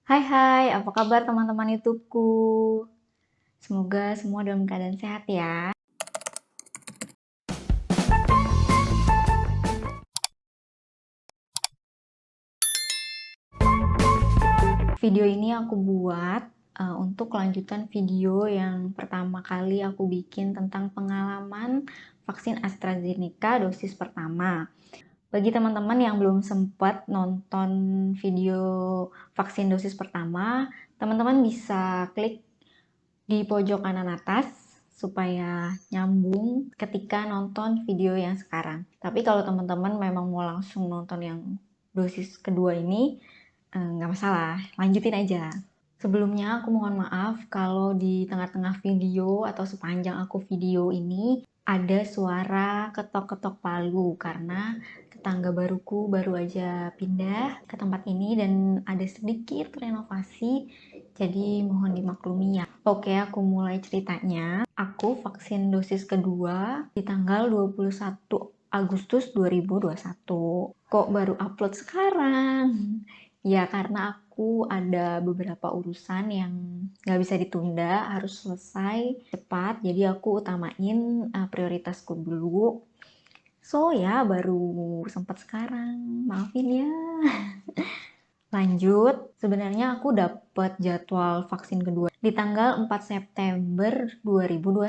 Hai hai, apa kabar teman-teman YouTubeku? Semoga semua dalam keadaan sehat ya. Video ini aku buat untuk kelanjutan video yang pertama kali aku bikin tentang pengalaman vaksin AstraZeneca dosis pertama. Bagi teman-teman yang belum sempat nonton video vaksin dosis pertama, teman-teman bisa klik di pojok kanan atas supaya nyambung ketika nonton video yang sekarang. Tapi kalau teman-teman memang mau langsung nonton yang dosis kedua ini, nggak masalah, lanjutin aja. Sebelumnya aku mohon maaf kalau di tengah-tengah video atau sepanjang aku video ini ada suara ketok-ketok palu karena tetangga baruku baru aja pindah ke tempat ini dan ada sedikit renovasi, jadi mohon dimaklumi ya. Oke, aku mulai ceritanya. Aku vaksin dosis kedua di tanggal 21 Agustus 2021. Kok baru upload sekarang? Ya, karena aku ada beberapa urusan yang nggak bisa ditunda, harus selesai cepat. Jadi aku utamain prioritasku dulu. So ya, baru sempat sekarang. Maafin ya. Lanjut, sebenarnya aku dapat jadwal vaksin kedua di tanggal 4 September 2021.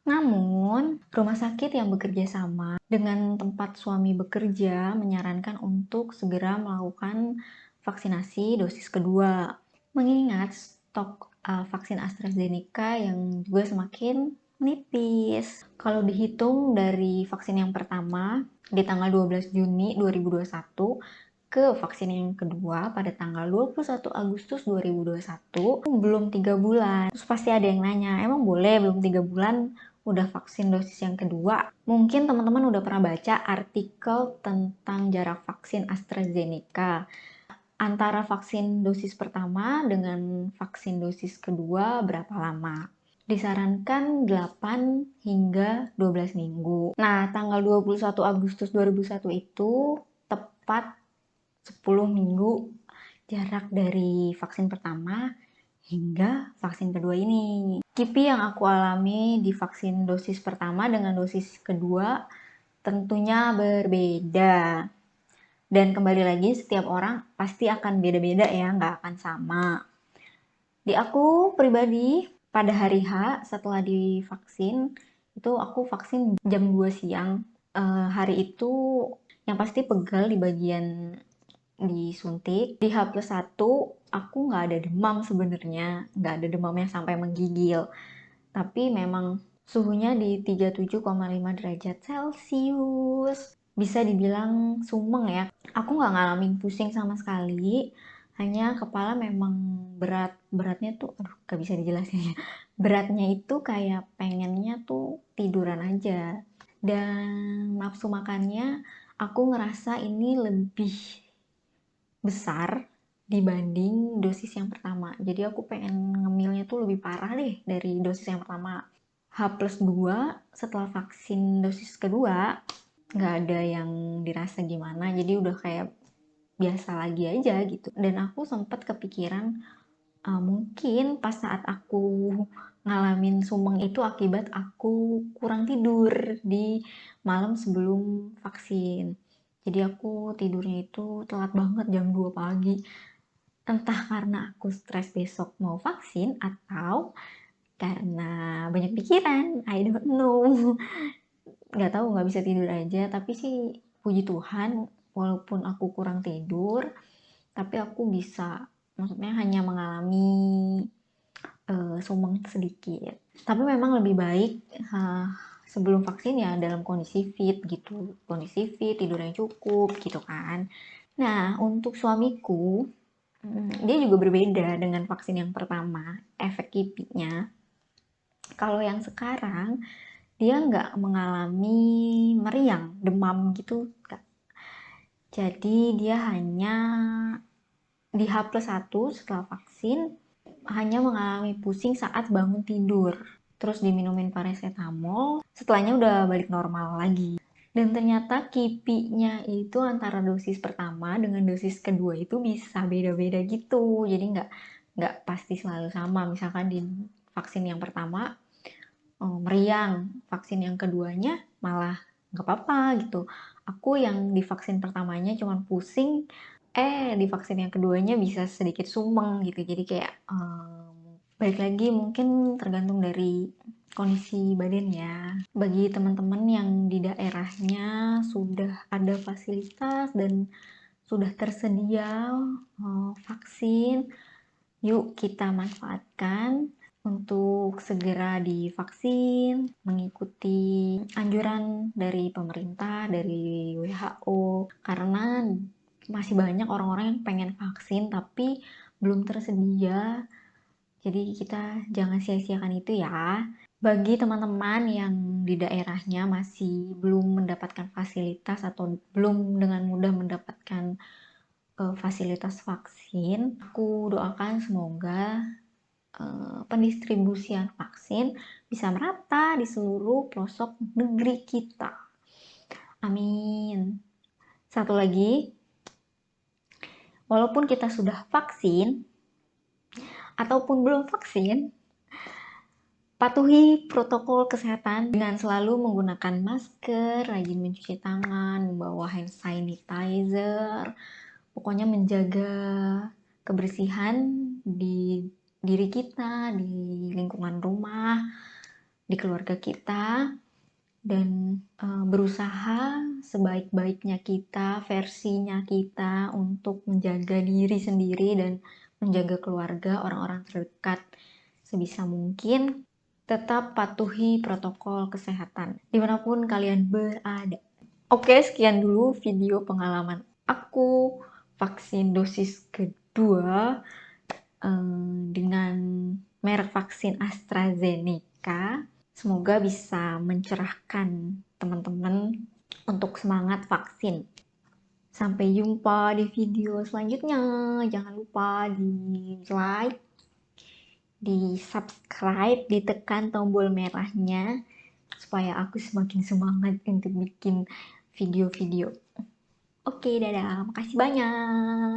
Namun, rumah sakit yang bekerja sama dengan tempat suami bekerja menyarankan untuk segera melakukan vaksinasi dosis kedua. Mengingat stok vaksin AstraZeneca yang juga semakin menipis. Kalau dihitung dari vaksin yang pertama di tanggal 12 Juni 2021 ke vaksin yang kedua pada tanggal 21 Agustus 2021, belum 3 bulan. Terus pasti ada yang nanya, emang boleh belum 3 bulan udah vaksin dosis yang kedua? Mungkin teman-teman udah pernah baca artikel tentang jarak vaksin AstraZeneca antara vaksin dosis pertama dengan vaksin dosis kedua berapa lama. Disarankan 8 hingga 12 minggu. Nah, tanggal 21 Agustus 2001 itu tepat 10 minggu jarak dari vaksin pertama hingga vaksin kedua ini. KIPI yang aku alami di vaksin dosis pertama dengan dosis kedua tentunya berbeda. Dan kembali lagi, setiap orang pasti akan beda-beda ya, nggak akan sama. Di aku pribadi, pada hari H setelah divaksin, itu aku vaksin jam 2 siang. Hari itu yang pasti pegal di bagian disuntik. Di H+1 aku nggak ada demam sebenarnya, nggak ada demam yang sampai menggigil, tapi memang suhunya di 37,5 derajat Celcius. Bisa dibilang sumeng ya. Aku nggak ngalamin pusing sama sekali, hanya kepala memang beratnya tuh, aduh gak bisa dijelasin ya. Beratnya itu kayak pengennya tuh tiduran aja. Dan nafsu makannya aku ngerasa ini lebih besar dibanding dosis yang pertama. Jadi aku pengen ngemilnya tuh lebih parah deh dari dosis yang pertama. H+2 setelah vaksin dosis kedua nggak ada yang dirasa gimana, jadi udah kayak biasa lagi aja gitu. Dan aku sempat kepikiran mungkin pas saat aku ngalamin sumeng itu akibat aku kurang tidur di malam sebelum vaksin. Jadi aku tidurnya itu telat banget jam 2 pagi. Entah karena aku stres besok mau vaksin atau karena banyak pikiran, I don't know. Nggak tahu, nggak bisa tidur aja. Tapi sih puji Tuhan, walaupun aku kurang tidur, tapi aku bisa, maksudnya hanya mengalami sumeng sedikit. Tapi memang lebih baik sebelum vaksin ya dalam kondisi fit gitu, kondisi fit, tidur yang cukup gitu kan. Nah, untuk suamiku, dia juga berbeda dengan vaksin yang pertama, efek kipinya. Kalau yang sekarang, dia nggak mengalami meriang, demam gitu. Jadi dia hanya di H+1 setelah vaksin, hanya mengalami pusing saat bangun tidur. Terus diminumin paracetamol, setelahnya udah balik normal lagi. Dan ternyata KIPI-nya itu antara dosis pertama dengan dosis kedua itu bisa beda-beda gitu. Jadi nggak pasti selalu sama. Misalkan di vaksin yang pertama meriang, vaksin yang keduanya malah nggak apa-apa gitu. Aku yang di vaksin pertamanya cuman pusing, di vaksin yang keduanya bisa sedikit sumeng gitu. Jadi kayak balik lagi mungkin tergantung dari kondisi badan ya. Bagi teman-teman yang di daerahnya sudah ada fasilitas dan sudah tersedia vaksin, yuk kita manfaatkan untuk segera divaksin, mengikuti anjuran dari pemerintah, dari WHO, karena masih banyak orang-orang yang pengen vaksin tapi belum tersedia. Jadi kita jangan sia-siakan itu ya. Bagi teman-teman yang di daerahnya masih belum mendapatkan fasilitas atau belum dengan mudah mendapatkan fasilitas vaksin, aku doakan semoga pendistribusian vaksin bisa merata di seluruh pelosok negeri kita. Amin. Satu lagi, walaupun kita sudah vaksin ataupun belum vaksin, patuhi protokol kesehatan dengan selalu menggunakan masker, rajin mencuci tangan, membawa hand sanitizer, pokoknya menjaga kebersihan di diri kita, di lingkungan rumah, di keluarga kita, dan berusaha sebaik-baiknya kita, versinya kita untuk menjaga diri sendiri dan menjaga keluarga, orang-orang terdekat sebisa mungkin. Tetap patuhi protokol kesehatan dimanapun kalian berada. Oke, sekian dulu video pengalaman aku vaksin dosis kedua dengan merek vaksin AstraZeneca. Semoga bisa mencerahkan teman-teman untuk semangat vaksin. Sampai jumpa di video selanjutnya. Jangan lupa di like, di subscribe, ditekan tombol merahnya supaya aku semakin semangat untuk bikin video-video. Oke, dadah. Makasih banyak.